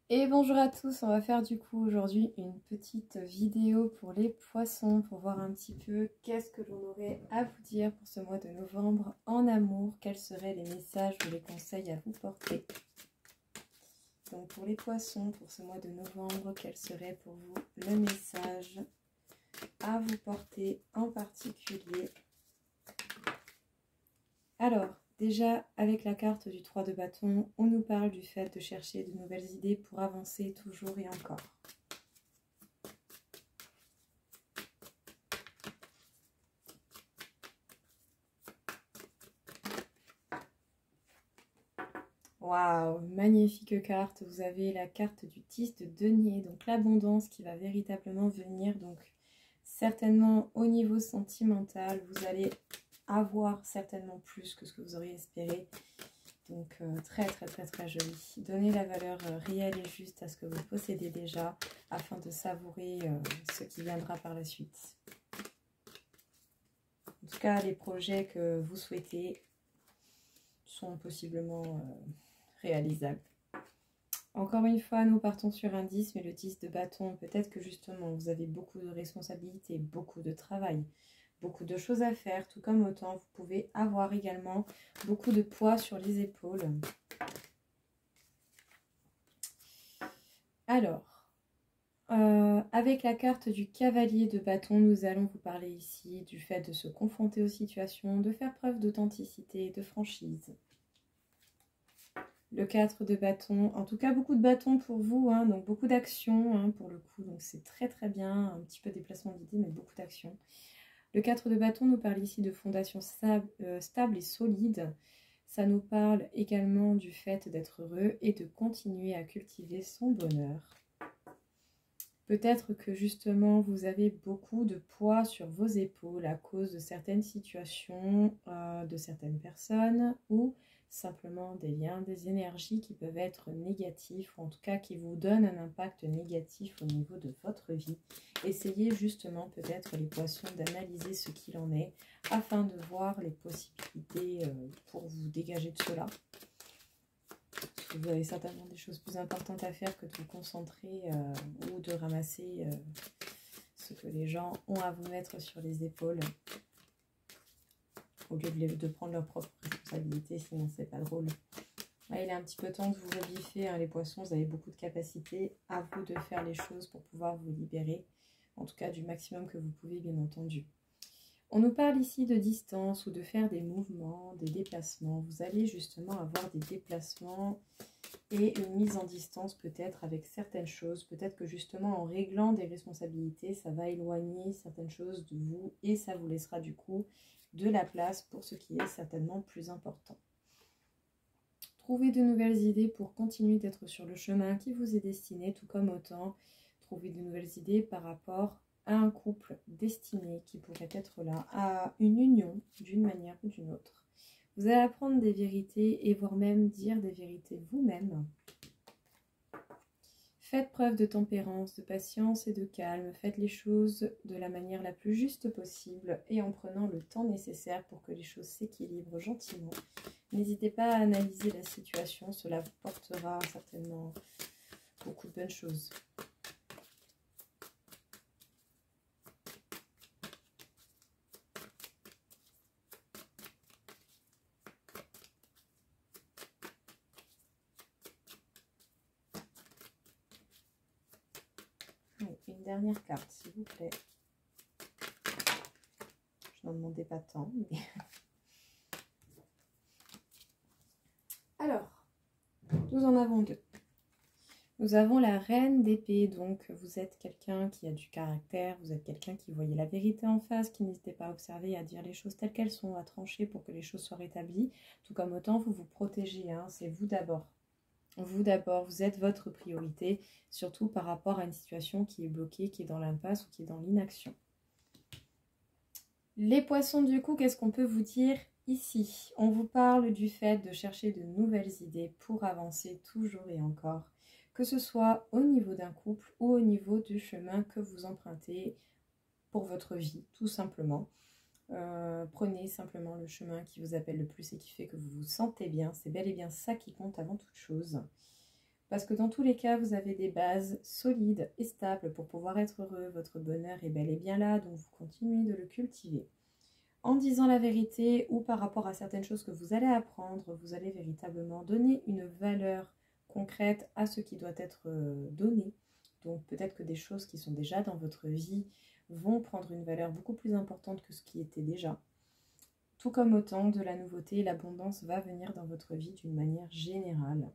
Et bonjour à tous, on va faire du coup aujourd'hui une petite vidéo pour les poissons pour voir un petit peu qu'est-ce que l'on aurait à vous dire pour ce mois de novembre en amour, quels seraient les messages ou les conseils à vous porter. Donc pour les poissons pour ce mois de novembre, quel serait pour vous le message à vous porter en particulier? Alors, déjà, avec la carte du 3 de bâton, on nous parle du fait de chercher de nouvelles idées pour avancer toujours et encore. Waouh, magnifique carte. Vous avez la carte du 10 de denier, donc l'abondance qui va véritablement venir. Donc, certainement au niveau sentimental, vous allez avoir certainement plus que ce que vous auriez espéré. Donc très joli. Donnez la valeur réelle et juste à ce que vous possédez déjà afin de savourer ce qui viendra par la suite. En tout cas, les projets que vous souhaitez sont possiblement réalisables. Encore une fois, nous partons sur un 10, mais le 10 de bâton, peut-être que justement vous avez beaucoup de responsabilités, beaucoup de travail, beaucoup de choses à faire, tout comme autant vous pouvez avoir également beaucoup de poids sur les épaules. Alors, avec la carte du cavalier de bâton, nous allons vous parler ici du fait de se confronter aux situations, de faire preuve d'authenticité et de franchise. Le 4 de bâton, en tout cas beaucoup de bâtons pour vous, hein, donc beaucoup d'actions hein, pour le coup, donc c'est très bien, un petit peu déplacement d'idées mais beaucoup d'actions. Le 4 de bâton nous parle ici de fondation stable et solide. Ça nous parle également du fait d'être heureux et de continuer à cultiver son bonheur. Peut-être que justement vous avez beaucoup de poids sur vos épaules à cause de certaines situations, de certaines personnes ou simplement des liens, des énergies qui peuvent être négatifs ou en tout cas qui vous donnent un impact négatif au niveau de votre vie. Essayez justement peut-être les poissons d'analyser ce qu'il en est afin de voir les possibilités pour vous dégager de cela. Parce que vous avez certainement des choses plus importantes à faire que de vous concentrer ou de ramasser ce que les gens ont à vous mettre sur les épaules au lieu de prendre leurs propres responsabilités, sinon c'est pas drôle. Là, il est un petit peu temps de vous rebiffer, hein, les poissons, vous avez beaucoup de capacités, à vous de faire les choses pour pouvoir vous libérer, en tout cas du maximum que vous pouvez bien entendu. On nous parle ici de distance ou de faire des mouvements, des déplacements. Vous allez justement avoir des déplacements et une mise en distance peut-être avec certaines choses. Peut-être que justement en réglant des responsabilités, ça va éloigner certaines choses de vous et ça vous laissera du coup de la place pour ce qui est certainement plus important. Trouvez de nouvelles idées pour continuer d'être sur le chemin qui vous est destiné, tout comme autant trouver de nouvelles idées par rapport à un couple destiné qui pourrait être là, à une union d'une manière ou d'une autre. Vous allez apprendre des vérités et voire même dire des vérités vous-même. Faites preuve de tempérance, de patience et de calme. Faites les choses de la manière la plus juste possible et en prenant le temps nécessaire pour que les choses s'équilibrent gentiment. N'hésitez pas à analyser la situation, cela vous portera certainement beaucoup de bonnes choses. Une dernière carte, s'il vous plaît. Je n'en demandais pas tant, mais... Alors, nous en avons deux. Nous avons la reine d'épée, donc vous êtes quelqu'un qui a du caractère, vous êtes quelqu'un qui voyait la vérité en face, qui n'hésitez pas à observer, à dire les choses telles qu'elles sont, à trancher pour que les choses soient rétablies, tout comme autant vous vous protégez, hein, c'est vous d'abord. Vous d'abord, vous êtes votre priorité, surtout par rapport à une situation qui est bloquée, qui est dans l'impasse ou qui est dans l'inaction. Les poissons, du coup, qu'est-ce qu'on peut vous dire ici? On vous parle du fait de chercher de nouvelles idées pour avancer toujours et encore, que ce soit au niveau d'un couple ou au niveau du chemin que vous empruntez pour votre vie, tout simplement. Prenez simplement le chemin qui vous appelle le plus et qui fait que vous vous sentez bien. C'est bel et bien ça qui compte avant toute chose. Parce que dans tous les cas, vous avez des bases solides et stables pour pouvoir être heureux. Votre bonheur est bel et bien là, donc vous continuez de le cultiver. En disant la vérité ou par rapport à certaines choses que vous allez apprendre, vous allez véritablement donner une valeur concrète à ce qui doit être donné. Donc peut-être que des choses qui sont déjà dans votre vie vont prendre une valeur beaucoup plus importante que ce qui était déjà. Tout comme autant de la nouveauté, l'abondance va venir dans votre vie d'une manière générale.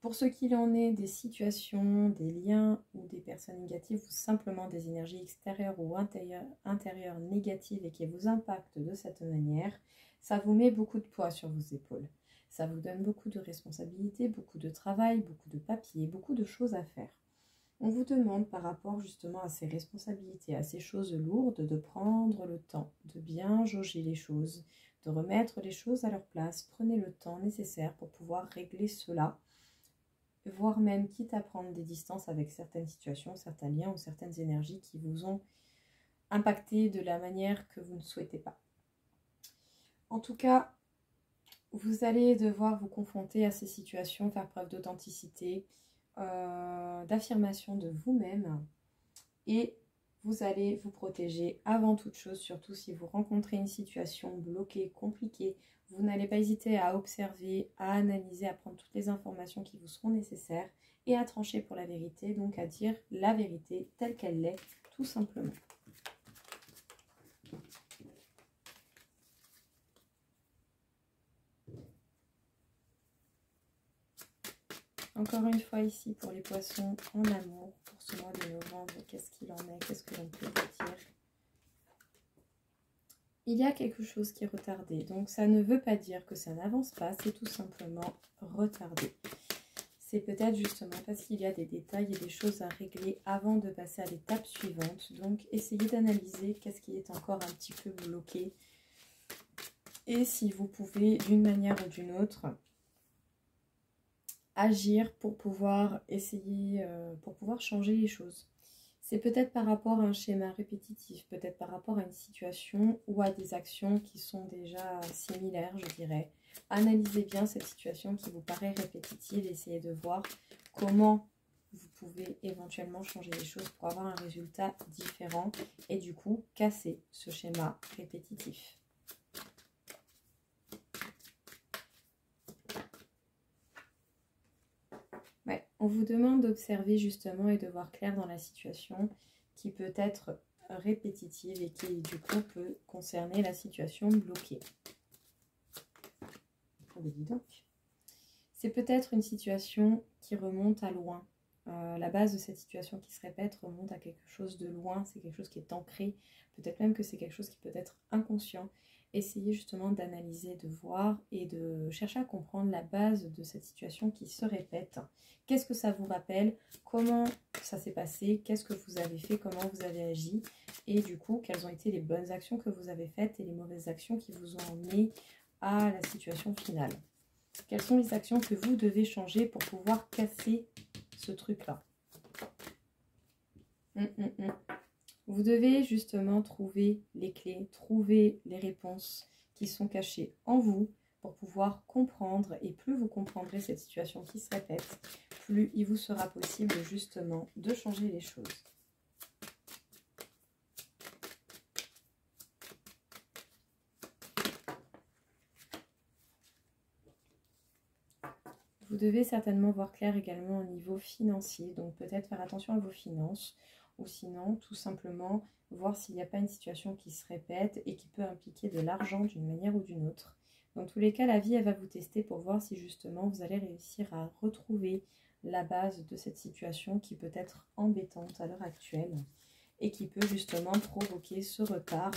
Pour ce qu'il en est des situations, des liens ou des personnes négatives ou simplement des énergies extérieures ou intérieures négatives et qui vous impactent de cette manière, ça vous met beaucoup de poids sur vos épaules. Ça vous donne beaucoup de responsabilités, beaucoup de travail, beaucoup de papiers, beaucoup de choses à faire. On vous demande par rapport justement à ces responsabilités, à ces choses lourdes, de prendre le temps, de bien jauger les choses, de remettre les choses à leur place. Prenez le temps nécessaire pour pouvoir régler cela, voire même quitte à prendre des distances avec certaines situations, certains liens ou certaines énergies qui vous ont impacté de la manière que vous ne souhaitez pas. En tout cas, vous allez devoir vous confronter à ces situations, faire preuve d'authenticité, d'affirmation de vous-même, et vous allez vous protéger avant toute chose, surtout si vous rencontrez une situation bloquée, compliquée. Vous n'allez pas hésiter à observer, à analyser, à prendre toutes les informations qui vous seront nécessaires et à trancher pour la vérité, donc à dire la vérité telle qu'elle l'est, tout simplement. Encore une fois ici pour les poissons en amour, pour ce mois de novembre, qu'est-ce qu'il en est, qu'est-ce que l'on peut vous dire? Il y a quelque chose qui est retardé, donc ça ne veut pas dire que ça n'avance pas, c'est tout simplement retardé. C'est peut-être justement parce qu'il y a des détails et des choses à régler avant de passer à l'étape suivante. Donc essayez d'analyser qu'est-ce qui est encore un petit peu bloqué. Et si vous pouvez d'une manière ou d'une autre agir pour pouvoir essayer, pour pouvoir changer les choses. C'est peut-être par rapport à un schéma répétitif, peut-être par rapport à une situation ou à des actions qui sont déjà similaires, je dirais. Analysez bien cette situation qui vous paraît répétitive, essayez de voir comment vous pouvez éventuellement changer les choses pour avoir un résultat différent et du coup casser ce schéma répétitif. Ouais, on vous demande d'observer justement et de voir clair dans la situation qui peut être répétitive et qui du coup peut concerner la situation bloquée. Oh, dis donc. C'est peut-être une situation qui remonte à loin. La base de cette situation qui se répète remonte à quelque chose de loin, c'est quelque chose qui est ancré, peut-être même que c'est quelque chose qui peut être inconscient. Essayez justement d'analyser, de voir et de chercher à comprendre la base de cette situation qui se répète. Qu'est-ce que ça vous rappelle? Comment ça s'est passé? Qu'est-ce que vous avez fait? Comment vous avez agi? Et du coup, quelles ont été les bonnes actions que vous avez faites et les mauvaises actions qui vous ont emmené à la situation finale? Quelles sont les actions que vous devez changer pour pouvoir casser ce truc-là? Vous devez justement trouver les clés, trouver les réponses qui sont cachées en vous pour pouvoir comprendre. Et plus vous comprendrez cette situation qui se répète, plus il vous sera possible justement de changer les choses. Vous devez certainement voir clair également au niveau financier, donc peut-être faire attention à vos finances, ou sinon tout simplement voir s'il n'y a pas une situation qui se répète et qui peut impliquer de l'argent d'une manière ou d'une autre. Dans tous les cas, la vie, elle va vous tester pour voir si justement vous allez réussir à retrouver la base de cette situation qui peut être embêtante à l'heure actuelle et qui peut justement provoquer ce retard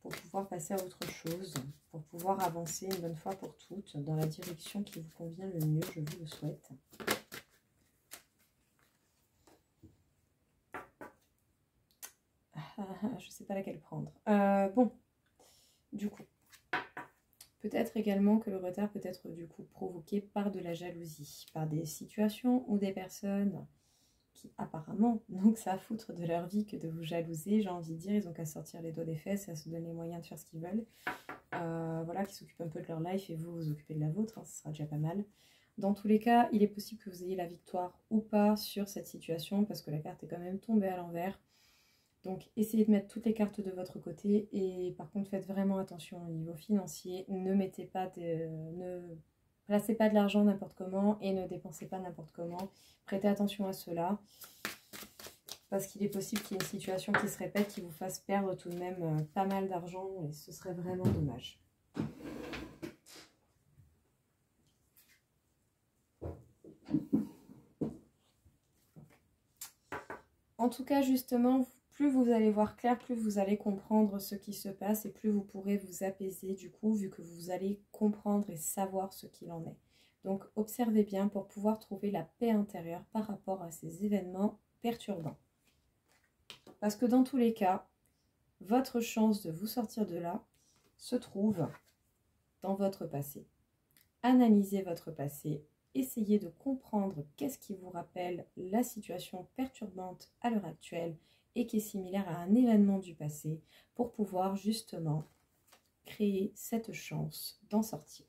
pour pouvoir passer à autre chose, pour pouvoir avancer une bonne fois pour toutes dans la direction qui vous convient le mieux, je vous le souhaite. Je ne sais pas laquelle prendre. Bon, du coup, peut-être également que le retard peut être du coup provoqué par de la jalousie, par des situations ou des personnes qui apparemment n'ont que ça à foutre de leur vie que de vous jalouser, j'ai envie de dire, ils ont qu'à sortir les doigts des fesses et à se donner les moyens de faire ce qu'ils veulent. Voilà, qui s'occupent un peu de leur life et vous vous occupez de la vôtre, hein, ce sera déjà pas mal. Dans tous les cas, il est possible que vous ayez la victoire ou pas sur cette situation parce que la carte est quand même tombée à l'envers. Donc, essayez de mettre toutes les cartes de votre côté et par contre, faites vraiment attention au niveau financier. Ne placez pas de l'argent n'importe comment et ne dépensez pas n'importe comment. Prêtez attention à cela parce qu'il est possible qu'il y ait une situation qui se répète qui vous fasse perdre tout de même pas mal d'argent et ce serait vraiment dommage. En tout cas, justement, plus vous allez voir clair, plus vous allez comprendre ce qui se passe et plus vous pourrez vous apaiser du coup, vu que vous allez comprendre et savoir ce qu'il en est. Donc, observez bien pour pouvoir trouver la paix intérieure par rapport à ces événements perturbants. Parce que dans tous les cas, votre chance de vous sortir de là se trouve dans votre passé. Analysez votre passé. Essayez de comprendre qu'est-ce qui vous rappelle la situation perturbante à l'heure actuelle et qui est similaire à un événement du passé pour pouvoir justement créer cette chance d'en sortir.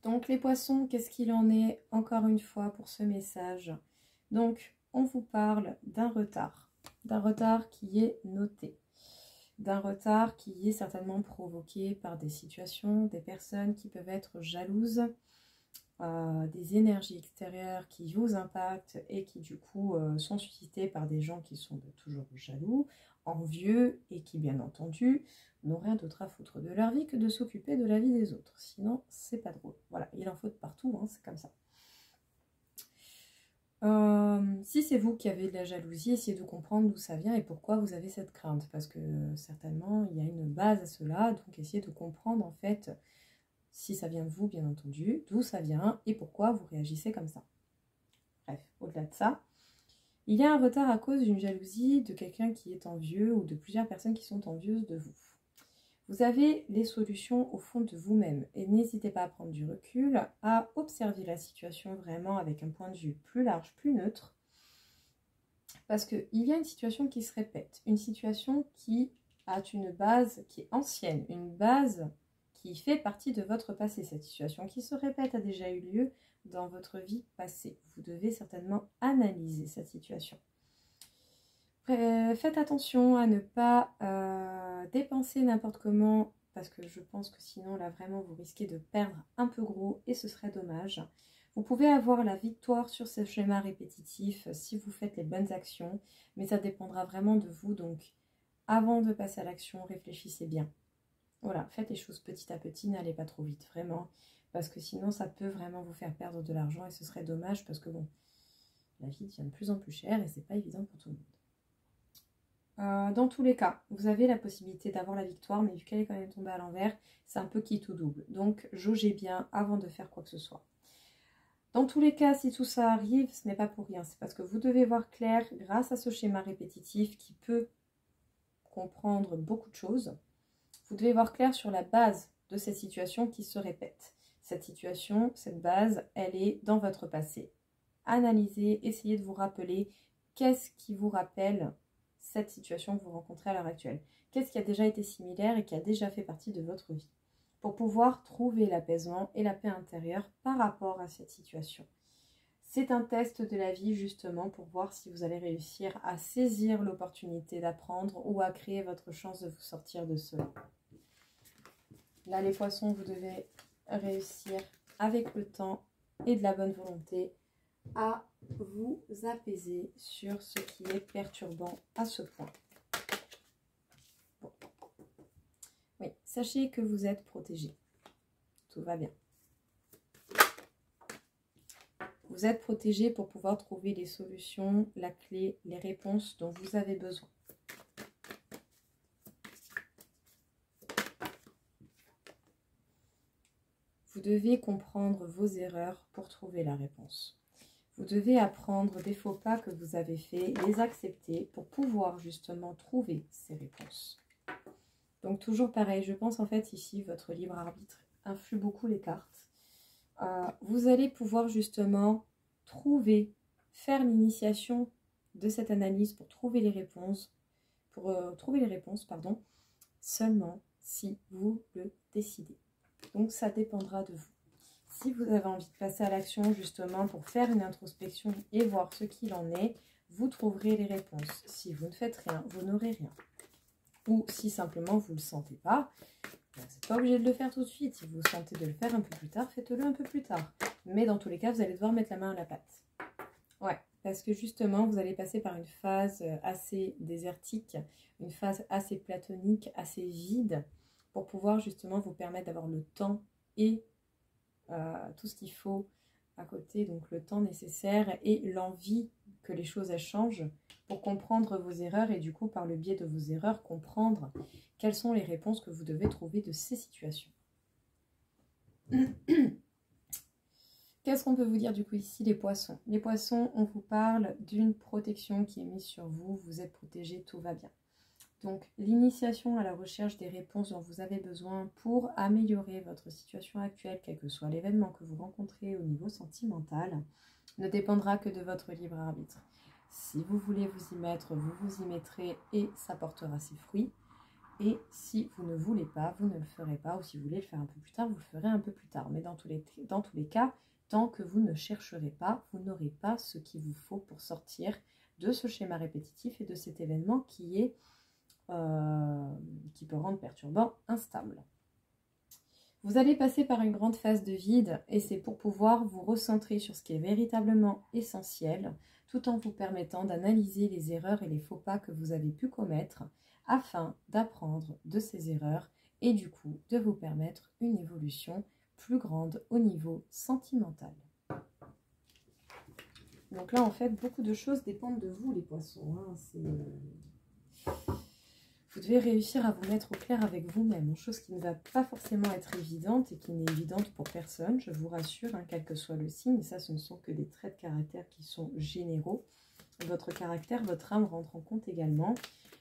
Donc les poissons, qu'est-ce qu'il en est encore une fois pour ce message? Donc on vous parle d'un retard qui est noté, d'un retard qui est certainement provoqué par des situations, des personnes qui peuvent être jalouses, des énergies extérieures qui vous impactent et qui du coup sont suscitées par des gens qui sont toujours jaloux, envieux et qui bien entendu n'ont rien d'autre à foutre de leur vie que de s'occuper de la vie des autres. Sinon c'est pas drôle. Voilà, il en faut de partout, hein, c'est comme ça. Si c'est vous qui avez de la jalousie, essayez de comprendre d'où ça vient et pourquoi vous avez cette crainte. Parce que certainement il y a une base à cela, donc essayez de comprendre en fait si ça vient de vous, bien entendu, d'où ça vient et pourquoi vous réagissez comme ça. Bref, au-delà de ça, il y a un retard à cause d'une jalousie de quelqu'un qui est envieux ou de plusieurs personnes qui sont envieuses de vous. Vous avez les solutions au fond de vous-même et n'hésitez pas à prendre du recul, à observer la situation vraiment avec un point de vue plus large, plus neutre, parce qu'il y a une situation qui se répète, une situation qui a une base qui est ancienne, une base qui fait partie de votre passé. Cette situation qui se répète a déjà eu lieu dans votre vie passée. Vous devez certainement analyser cette situation. Faites attention à ne pas dépenser n'importe comment, parce que je pense que sinon là vraiment vous risquez de perdre un peu gros et ce serait dommage. Vous pouvez avoir la victoire sur ce schéma répétitif si vous faites les bonnes actions, mais ça dépendra vraiment de vous. Donc avant de passer à l'action, réfléchissez bien. Voilà, faites les choses petit à petit, n'allez pas trop vite, vraiment, parce que sinon ça peut vraiment vous faire perdre de l'argent et ce serait dommage parce que bon, la vie devient de plus en plus chère et c'est pas évident pour tout le monde. Dans tous les cas, vous avez la possibilité d'avoir la victoire, mais vu qu'elle est quand même tombée à l'envers, c'est un peu qui tout double. Donc jaugez bien avant de faire quoi que ce soit. Dans tous les cas, si tout ça arrive, ce n'est pas pour rien, c'est parce que vous devez voir clair grâce à ce schéma répétitif qui peut comprendre beaucoup de choses. Vous devez voir clair sur la base de cette situation qui se répète. Cette situation, cette base, elle est dans votre passé. Analysez, essayez de vous rappeler qu'est-ce qui vous rappelle cette situation que vous rencontrez à l'heure actuelle. Qu'est-ce qui a déjà été similaire et qui a déjà fait partie de votre vie pour pouvoir trouver l'apaisement et la paix intérieure par rapport à cette situation. C'est un test de la vie justement pour voir si vous allez réussir à saisir l'opportunité d'apprendre ou à créer votre chance de vous sortir de cela. Là, les poissons, vous devez réussir avec le temps et de la bonne volonté à vous apaiser sur ce qui est perturbant à ce point. Bon. Oui, sachez que vous êtes protégé. Tout va bien. Vous êtes protégé pour pouvoir trouver les solutions, la clé, les réponses dont vous avez besoin. Vous devez comprendre vos erreurs pour trouver la réponse. Vous devez apprendre des faux pas que vous avez faits, les accepter pour pouvoir justement trouver ces réponses. Donc toujours pareil, je pense en fait ici, votre libre arbitre influe beaucoup les cartes. Vous allez pouvoir justement trouver, faire l'initiation de cette analyse pour trouver les réponses, seulement si vous le décidez. Donc ça dépendra de vous. Si vous avez envie de passer à l'action justement pour faire une introspection et voir ce qu'il en est, vous trouverez les réponses. Si vous ne faites rien, vous n'aurez rien. Ou si simplement vous ne le sentez pas, vous n'êtes pas obligé de le faire tout de suite. Si vous sentez de le faire un peu plus tard, faites-le un peu plus tard. Mais dans tous les cas, vous allez devoir mettre la main à la pâte. Ouais, parce que justement, vous allez passer par une phase assez désertique, une phase assez platonique, assez vide, pour pouvoir justement vous permettre d'avoir le temps et tout ce qu'il faut à côté, donc le temps nécessaire et l'envie que les choses elles changent pour comprendre vos erreurs et du coup, par le biais de vos erreurs, comprendre quelles sont les réponses que vous devez trouver de ces situations. Qu'est-ce qu'on peut vous dire du coup ici, les poissons? Les poissons, on vous parle d'une protection qui est mise sur vous, vous êtes protégés, tout va bien. Donc, l'initiation à la recherche des réponses dont vous avez besoin pour améliorer votre situation actuelle, quel que soit l'événement que vous rencontrez au niveau sentimental, ne dépendra que de votre libre arbitre. Si vous voulez vous y mettre, vous vous y mettrez et ça portera ses fruits. Et si vous ne voulez pas, vous ne le ferez pas. Ou si vous voulez le faire un peu plus tard, vous le ferez un peu plus tard. Mais dans tous les cas, tant que vous ne chercherez pas, vous n'aurez pas ce qu'il vous faut pour sortir de ce schéma répétitif et de cet événement qui peut rendre perturbant, instable. Vous allez passer par une grande phase de vide et c'est pour pouvoir vous recentrer sur ce qui est véritablement essentiel tout en vous permettant d'analyser les erreurs et les faux pas que vous avez pu commettre afin d'apprendre de ces erreurs et du coup de vous permettre une évolution plus grande au niveau sentimental. Donc là en fait beaucoup de choses dépendent de vous les poissons, hein. Vous devez réussir à vous mettre au clair avec vous-même, chose qui ne va pas forcément être évidente et qui n'est évidente pour personne, je vous rassure, hein, quel que soit le signe, ça ce ne sont que des traits de caractère qui sont généraux. Votre caractère, votre âme rentre en compte également.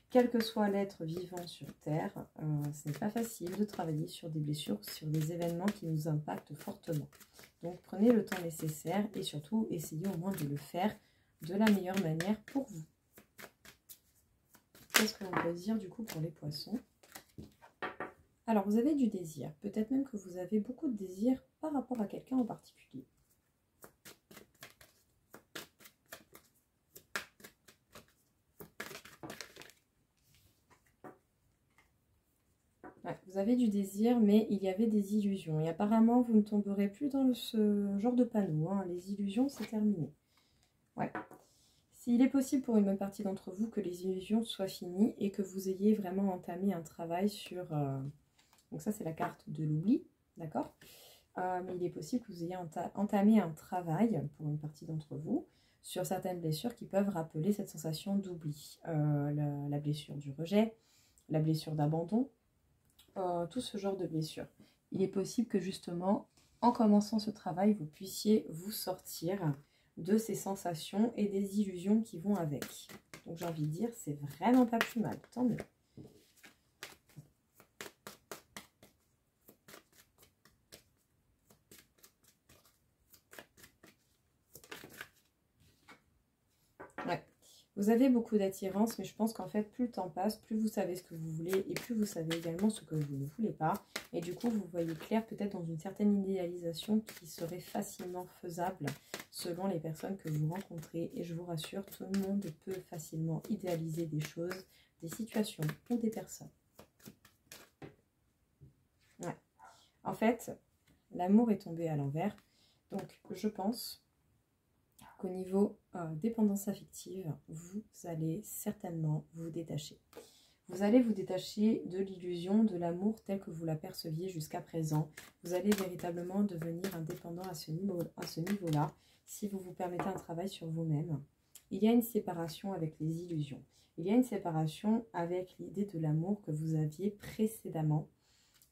Quel que soit l'être vivant sur Terre, ce n'est pas facile de travailler sur des blessures, sur des événements qui nous impactent fortement. Donc prenez le temps nécessaire et surtout essayez au moins de le faire de la meilleure manière pour vous. Qu'est-ce que l'on peut dire du coup pour les poissons? Alors vous avez du désir, peut-être même que vous avez beaucoup de désir par rapport à quelqu'un en particulier. Ouais, vous avez du désir, mais il y avait des illusions. Et apparemment, vous ne tomberez plus dans ce genre de panneau, hein. Les illusions, c'est terminé. Ouais. S'il est possible pour une bonne partie d'entre vous que les illusions soient finies et que vous ayez vraiment entamé un travail sur... Donc ça, c'est la carte de l'oubli, d'accord? Mais il est possible que vous ayez entamé un travail, pour une partie d'entre vous, sur certaines blessures qui peuvent rappeler cette sensation d'oubli. La blessure du rejet, la blessure d'abandon, tout ce genre de blessures. Il est possible que justement, en commençant ce travail, vous puissiez vous sortir de ces sensations et des illusions qui vont avec. Donc j'ai envie de dire, c'est vraiment pas plus mal, tant mieux. Ouais. Vous avez beaucoup d'attirance, mais je pense qu'en fait, plus le temps passe, plus vous savez ce que vous voulez et plus vous savez également ce que vous ne voulez pas. Et du coup, vous voyez clair peut-être dans une certaine idéalisation qui serait facilement faisable selon les personnes que vous rencontrez. Et je vous rassure, tout le monde peut facilement idéaliser des choses, des situations ou des personnes. Ouais. En fait, l'amour est tombé à l'envers. Donc, je pense qu'au niveau dépendance affective, vous allez certainement vous détacher. Vous allez vous détacher de l'illusion de l'amour tel que vous l'aperceviez jusqu'à présent. Vous allez véritablement devenir indépendant à ce niveau-là si vous vous permettez un travail sur vous-même. Il y a une séparation avec les illusions. Il y a une séparation avec l'idée de l'amour que vous aviez précédemment,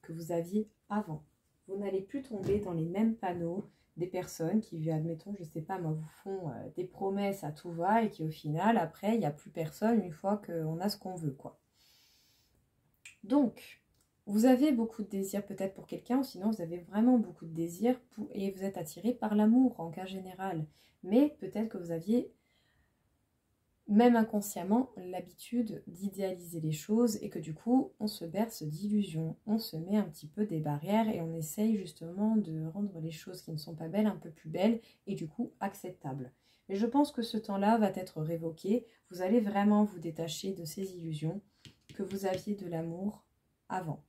que vous aviez avant. Vous n'allez plus tomber dans les mêmes panneaux des personnes qui, admettons, je ne sais pas, moi, vous font des promesses à tout va et qui, au final, après, il n'y a plus personne une fois qu'on a ce qu'on veut, quoi. Donc, vous avez beaucoup de désir peut-être pour quelqu'un, ou sinon vous avez vraiment beaucoup de désir et vous êtes attiré par l'amour en cas général. Mais peut-être que vous aviez même inconsciemment, l'habitude d'idéaliser les choses et que du coup, on se berce d'illusions, on se met un petit peu des barrières et on essaye justement de rendre les choses qui ne sont pas belles un peu plus belles et du coup acceptables. Mais je pense que ce temps-là va être révoqué. Vous allez vraiment vous détacher de ces illusions que vous aviez de l'amour avant.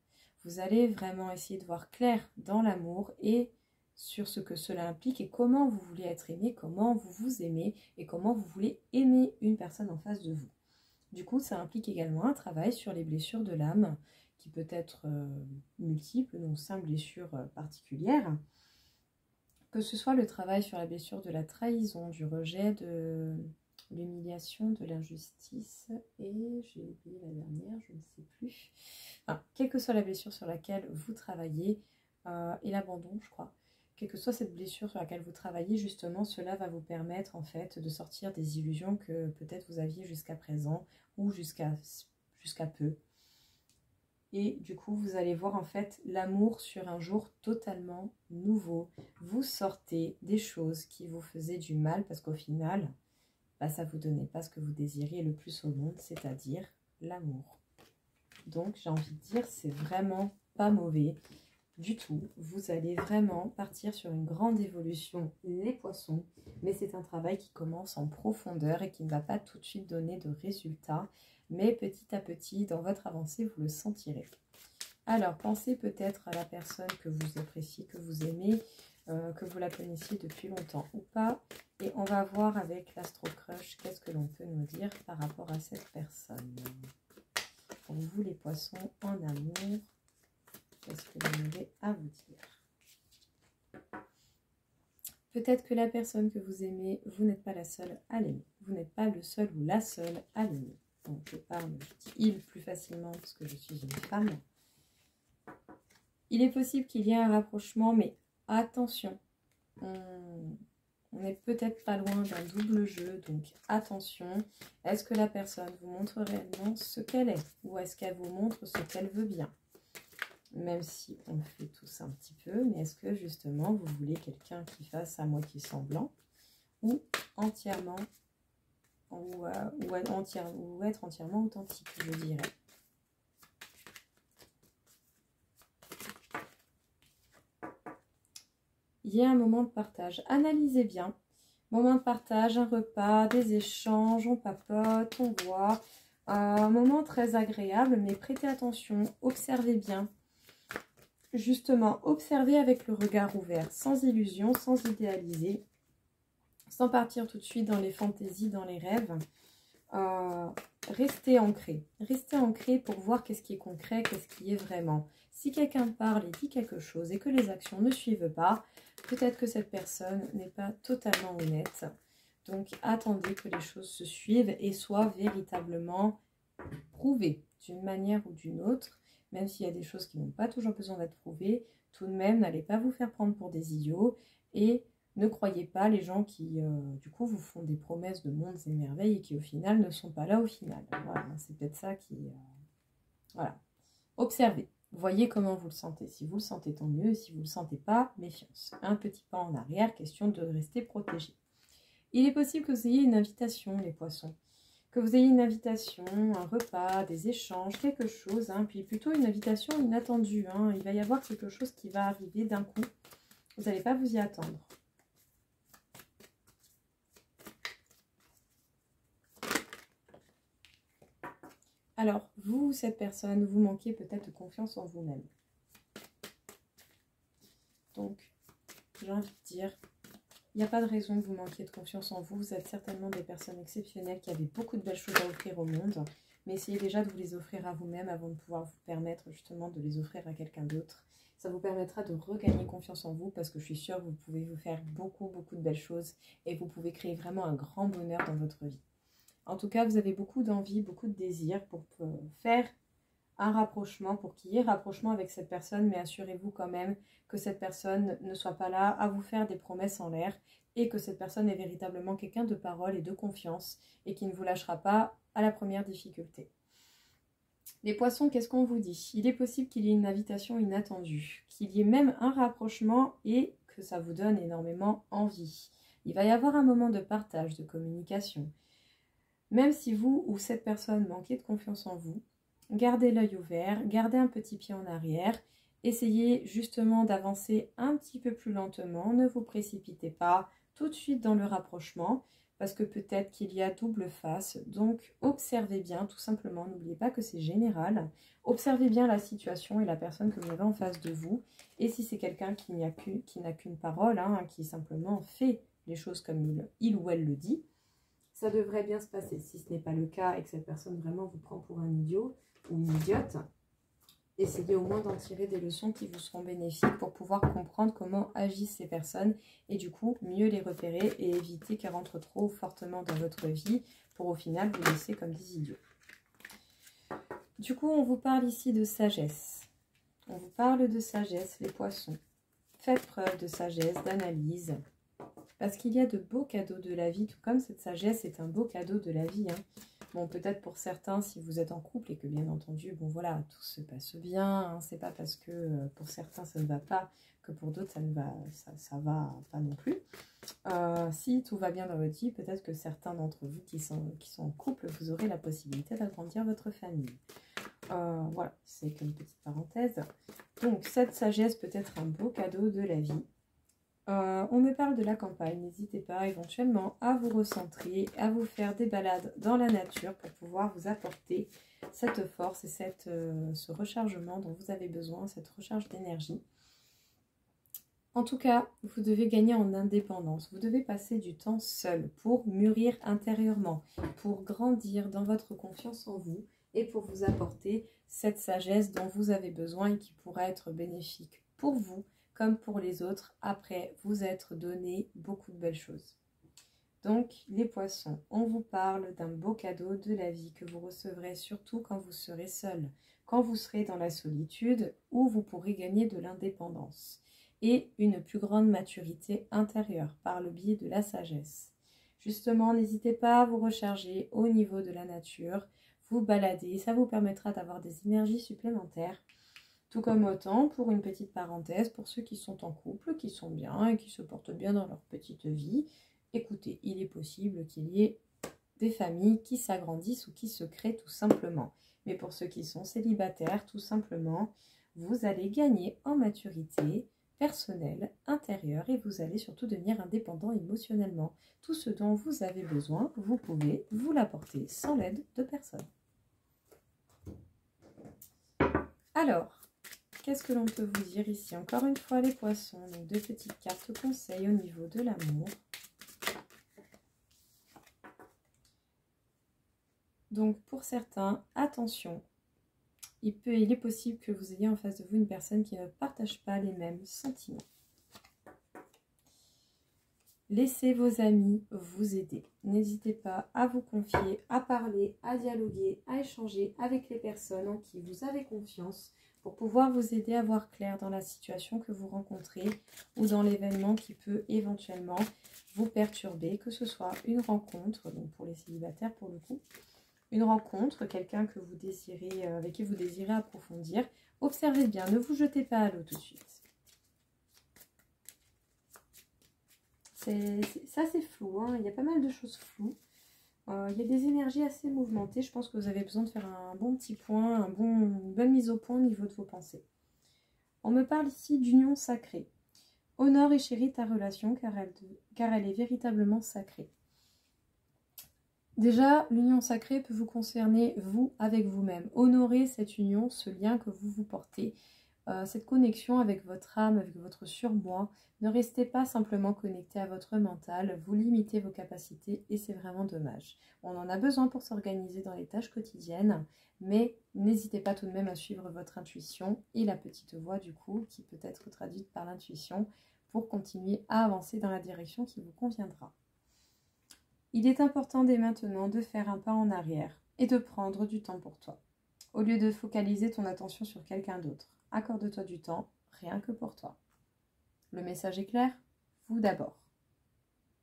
Vous allez vraiment essayer de voir clair dans l'amour et sur ce que cela implique et comment vous voulez être aimé, comment vous vous aimez et comment vous voulez aimer une personne en face de vous. Du coup, ça implique également un travail sur les blessures de l'âme qui peut être multiple, donc 5 blessures particulières. Que ce soit le travail sur la blessure de la trahison, du rejet, de l'humiliation, de l'injustice et j'ai oublié la dernière, je ne sais plus. Enfin, quelle que soit la blessure sur laquelle vous travaillez et l'abandon, je crois. Quelle que soit cette blessure sur laquelle vous travaillez, justement, cela va vous permettre en fait de sortir des illusions que peut-être vous aviez jusqu'à présent ou jusqu'à peu. Et du coup, vous allez voir en fait l'amour sur un jour totalement nouveau. Vous sortez des choses qui vous faisaient du mal parce qu'au final, ça ne vous donnait pas ce que vous désiriez le plus au monde, c'est-à-dire l'amour. Donc, j'ai envie de dire, c'est vraiment pas mauvais du tout. Vous allez vraiment partir sur une grande évolution, les poissons, mais c'est un travail qui commence en profondeur et qui ne va pas tout de suite donner de résultats, mais petit à petit, dans votre avancée, vous le sentirez. Alors, pensez peut-être à la personne que vous appréciez, que vous aimez, que vous la connaissiez depuis longtemps ou pas, et on va voir avec l'Astro Crush qu'est-ce que l'on peut nous dire par rapport à cette personne. Pour vous, les poissons en amour, qu'est-ce que vous avez à vous dire? Peut-être que la personne que vous aimez, vous n'êtes pas la seule à l'aimer. Vous n'êtes pas le seul ou la seule à l'aimer. Donc je dis il plus facilement parce que je suis une femme. Il est possible qu'il y ait un rapprochement, mais attention. On n'est peut-être pas loin d'un double jeu, donc attention. Est-ce que la personne vous montre réellement ce qu'elle est? Ou est-ce qu'elle vous montre ce qu'elle veut bien? Même si on le fait tous un petit peu, mais est-ce que justement vous voulez quelqu'un qui fasse à moitié semblant ou entièrement ou être entièrement authentique, je dirais. Il y a un moment de partage. Analysez bien. Moment de partage, un repas, des échanges, on papote, on boit. Un moment très agréable, mais prêtez attention, observez bien. Justement, observez avec le regard ouvert, sans illusion, sans idéaliser, sans partir tout de suite dans les fantaisies, dans les rêves. Restez ancré pour voir qu'est-ce qui est concret, qu'est-ce qui est vraiment. Si quelqu'un parle et dit quelque chose et que les actions ne suivent pas, peut-être que cette personne n'est pas totalement honnête. Donc attendez que les choses se suivent et soient véritablement prouvées d'une manière ou d'une autre. Même s'il y a des choses qui n'ont pas toujours besoin d'être prouvées, tout de même, n'allez pas vous faire prendre pour des idiots et ne croyez pas les gens qui, du coup, vous font des promesses de mondes et merveilles et qui, au final, ne sont pas là au final. Voilà, c'est peut-être ça qui... voilà. Observez. Voyez comment vous le sentez. Si vous le sentez, tant mieux. Et si vous ne le sentez pas, méfiance. Un petit pas en arrière, question de rester protégé. Il est possible que vous ayez une invitation, les poissons. Que vous ayez une invitation, un repas, des échanges, quelque chose. Puis plutôt une invitation inattendue. Il va y avoir quelque chose qui va arriver d'un coup. Vous n'allez pas vous y attendre. Alors, vous, cette personne, vous manquez peut-être de confiance en vous-même. Donc, j'ai envie de dire, il n'y a pas de raison que vous manquiez de confiance en vous. Vous êtes certainement des personnes exceptionnelles qui avaient beaucoup de belles choses à offrir au monde. Mais essayez déjà de vous les offrir à vous-même avant de pouvoir vous permettre justement de les offrir à quelqu'un d'autre. Ça vous permettra de regagner confiance en vous parce que je suis sûre que vous pouvez vous faire beaucoup de belles choses et vous pouvez créer vraiment un grand bonheur dans votre vie. En tout cas, vous avez beaucoup d'envie, beaucoup de désir pour faire un rapprochement, pour qu'il y ait rapprochement avec cette personne, mais assurez-vous quand même que cette personne ne soit pas là à vous faire des promesses en l'air et que cette personne est véritablement quelqu'un de parole et de confiance et qui ne vous lâchera pas à la première difficulté. Les poissons, qu'est-ce qu'on vous dit? Il est possible qu'il y ait une invitation inattendue, qu'il y ait même un rapprochement et que ça vous donne énormément envie. Il va y avoir un moment de partage, de communication. Même si vous ou cette personne manquez de confiance en vous, gardez l'œil ouvert, gardez un petit pied en arrière, essayez justement d'avancer un petit peu plus lentement, ne vous précipitez pas tout de suite dans le rapprochement, parce que peut-être qu'il y a double face, donc observez bien tout simplement, n'oubliez pas que c'est général, observez bien la situation et la personne que vous avez en face de vous, et si c'est quelqu'un qui n'a qu'une parole, qui simplement fait les choses comme il ou elle le dit, ça devrait bien se passer. Si ce n'est pas le cas et que cette personne vraiment vous prend pour un idiot ou une idiote, essayez au moins d'en tirer des leçons qui vous seront bénéfiques pour pouvoir comprendre comment agissent ces personnes et du coup mieux les repérer et éviter qu'elles rentrent trop fortement dans votre vie pour au final vous laisser comme des idiots. Du coup, on vous parle ici de sagesse. On vous parle de sagesse, les poissons. Faites preuve de sagesse, d'analyse. Parce qu'il y a de beaux cadeaux de la vie, tout comme cette sagesse est un beau cadeau de la vie. Bon, peut-être pour certains, si vous êtes en couple et que bien entendu, bon voilà, tout se passe bien. C'est pas parce que pour certains ça ne va pas que pour d'autres ça va pas non plus. Si tout va bien dans votre vie, peut-être que certains d'entre vous qui sont en couple, vous aurez la possibilité d'agrandir votre famille. Voilà, c'est qu'une petite parenthèse. Donc, cette sagesse peut être un beau cadeau de la vie. On me parle de la campagne, n'hésitez pas éventuellement à vous recentrer, à vous faire des balades dans la nature pour pouvoir vous apporter cette force et ce rechargement dont vous avez besoin, cette recharge d'énergie. En tout cas, vous devez gagner en indépendance, vous devez passer du temps seul pour mûrir intérieurement, pour grandir dans votre confiance en vous et pour vous apporter cette sagesse dont vous avez besoin et qui pourra être bénéfique pour vous comme pour les autres, après vous être donné beaucoup de belles choses. Donc, les poissons, on vous parle d'un beau cadeau de la vie que vous recevrez surtout quand vous serez seul, quand vous serez dans la solitude, où vous pourrez gagner de l'indépendance et une plus grande maturité intérieure par le biais de la sagesse. Justement, n'hésitez pas à vous recharger au niveau de la nature, vous balader, ça vous permettra d'avoir des énergies supplémentaires. Tout comme autant, pour une petite parenthèse, pour ceux qui sont en couple, qui sont bien et qui se portent bien dans leur petite vie, écoutez, il est possible qu'il y ait des familles qui s'agrandissent ou qui se créent tout simplement. Mais pour ceux qui sont célibataires, tout simplement, vous allez gagner en maturité personnelle, intérieure, et vous allez surtout devenir indépendant émotionnellement. Tout ce dont vous avez besoin, vous pouvez vous l'apporter sans l'aide de personne. Alors, qu'est-ce que l'on peut vous dire ici? Encore une fois, les poissons, donc deux petites cartes conseils au niveau de l'amour. Donc, pour certains, attention, il est possible que vous ayez en face de vous une personne qui ne partage pas les mêmes sentiments. Laissez vos amis vous aider. N'hésitez pas à vous confier, à parler, à dialoguer, à échanger avec les personnes en qui vous avez confiance, pour pouvoir vous aider à voir clair dans la situation que vous rencontrez ou dans l'événement qui peut éventuellement vous perturber, que ce soit une rencontre, donc pour les célibataires pour le coup, une rencontre, quelqu'un que vous désirez, avec qui vous désirez approfondir. Observez bien, ne vous jetez pas à l'eau tout de suite. Ça c'est flou, il y a pas mal de choses floues. Il y a des énergies assez mouvementées. Je pense que vous avez besoin de faire un bon petit point, une bonne mise au point au niveau de vos pensées. On me parle ici d'union sacrée. Honore et chéris ta relation car elle est véritablement sacrée. Déjà, l'union sacrée peut vous concerner vous avec vous-même. Honorez cette union, ce lien que vous vous portez, cette connexion avec votre âme, avec votre surmoi. Ne restez pas simplement connecté à votre mental, vous limitez vos capacités et c'est vraiment dommage. On en a besoin pour s'organiser dans les tâches quotidiennes, mais n'hésitez pas tout de même à suivre votre intuition et la petite voix du coup, qui peut être traduite par l'intuition, pour continuer à avancer dans la direction qui vous conviendra. Il est important dès maintenant de faire un pas en arrière et de prendre du temps pour toi. Au lieu de focaliser ton attention sur quelqu'un d'autre, accorde-toi du temps, rien que pour toi. Le message est clair? Vous d'abord.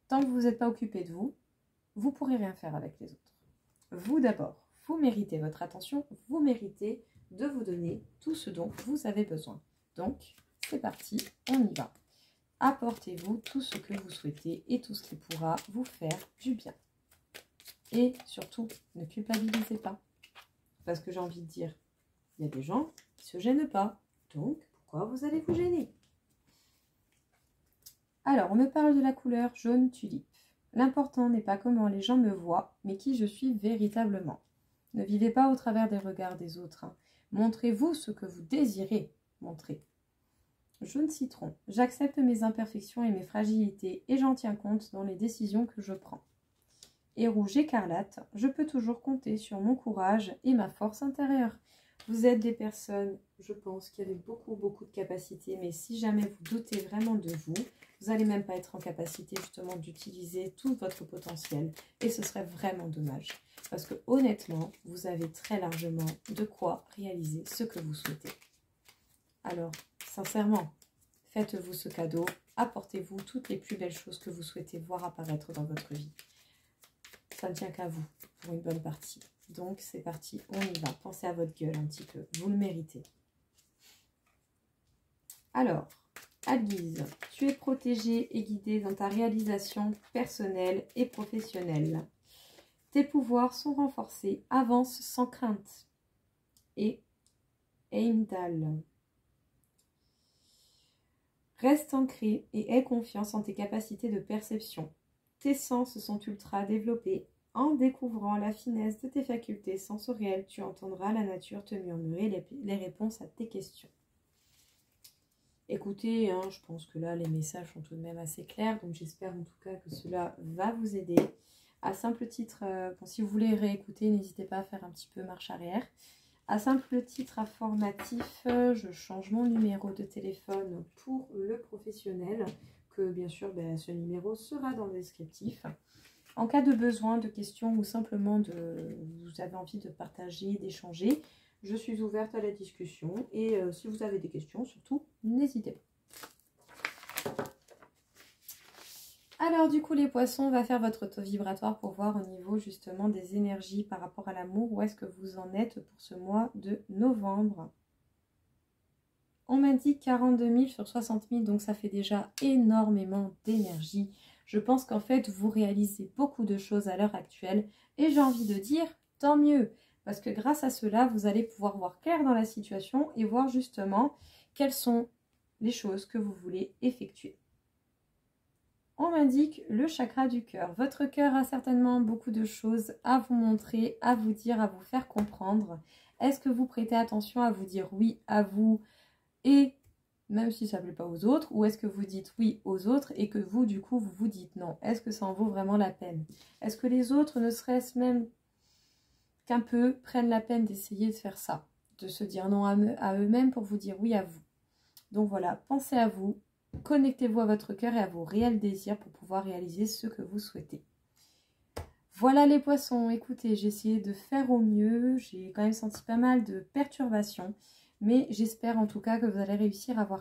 Tant que vous n'êtes pas occupé de vous, vous ne pourrez rien faire avec les autres. Vous d'abord. Vous méritez votre attention, vous méritez de vous donner tout ce dont vous avez besoin. Donc, c'est parti, on y va. Apportez-vous tout ce que vous souhaitez et tout ce qui pourra vous faire du bien. Et surtout, ne culpabilisez pas. Parce que j'ai envie de dire, il y a des gens qui ne se gênent pas. Donc, pourquoi vous allez vous gêner? Alors, on me parle de la couleur jaune tulipe. L'important n'est pas comment les gens me voient, mais qui je suis véritablement. Ne vivez pas au travers des regards des autres. Montrez-vous ce que vous désirez montrer. Jaune citron. J'accepte mes imperfections et mes fragilités et j'en tiens compte dans les décisions que je prends. Et rouge écarlate. Je peux toujours compter sur mon courage et ma force intérieure. Vous êtes des personnes, je pense, qui avez beaucoup de capacités, mais si jamais vous doutez vraiment de vous, vous n'allez même pas être en capacité justement d'utiliser tout votre potentiel. Et ce serait vraiment dommage. Parce que honnêtement, vous avez très largement de quoi réaliser ce que vous souhaitez. Alors, sincèrement, faites-vous ce cadeau. Apportez-vous toutes les plus belles choses que vous souhaitez voir apparaître dans votre vie. Ça ne tient qu'à vous pour une bonne partie. Donc, c'est parti, on y va. Pensez à votre gueule un petit peu. Vous le méritez. Alors, Aguise, tu es protégée et guidée dans ta réalisation personnelle et professionnelle. Tes pouvoirs sont renforcés. Avance sans crainte. Et Heimdall. Reste ancré et aie confiance en tes capacités de perception. Tes sens sont ultra développés. En découvrant la finesse de tes facultés sensorielles, tu entendras la nature te murmurer les réponses à tes questions. Écoutez, je pense que là, les messages sont tout de même assez clairs. Donc, j'espère en tout cas que cela va vous aider. À simple titre, si vous voulez réécouter, n'hésitez pas à faire un petit peu marche arrière. À simple titre informatif, je change mon numéro de téléphone pour le professionnel. Que bien sûr, ce numéro sera dans le descriptif. En cas de besoin, de questions ou simplement vous avez envie de partager, d'échanger, je suis ouverte à la discussion. Et si vous avez des questions, surtout, n'hésitez pas. Alors du coup, les poissons, on va faire votre taux vibratoire pour voir au niveau justement des énergies par rapport à l'amour. Où est-ce que vous en êtes pour ce mois de novembre? On m'indique 42 000 sur 60 000, donc ça fait déjà énormément d'énergie. Je pense qu'en fait, vous réalisez beaucoup de choses à l'heure actuelle. Et j'ai envie de dire, tant mieux. Parce que grâce à cela, vous allez pouvoir voir clair dans la situation et voir justement quelles sont les choses que vous voulez effectuer. On m'indique le chakra du cœur. Votre cœur a certainement beaucoup de choses à vous montrer, à vous dire, à vous faire comprendre. Est-ce que vous prêtez attention à vous dire oui à vous et même si ça ne plaît pas aux autres, ou est-ce que vous dites oui aux autres et que vous, du coup, vous vous dites non? Est-ce que ça en vaut vraiment la peine? Est-ce que les autres, ne serait-ce même qu'un peu, prennent la peine d'essayer de faire ça? De se dire non à eux-mêmes pour vous dire oui à vous. Donc voilà, pensez à vous, connectez-vous à votre cœur et à vos réels désirs pour pouvoir réaliser ce que vous souhaitez. Voilà les poissons, écoutez, j'ai essayé de faire au mieux, j'ai quand même senti pas mal de perturbations. Mais j'espère en tout cas que vous allez réussir à voir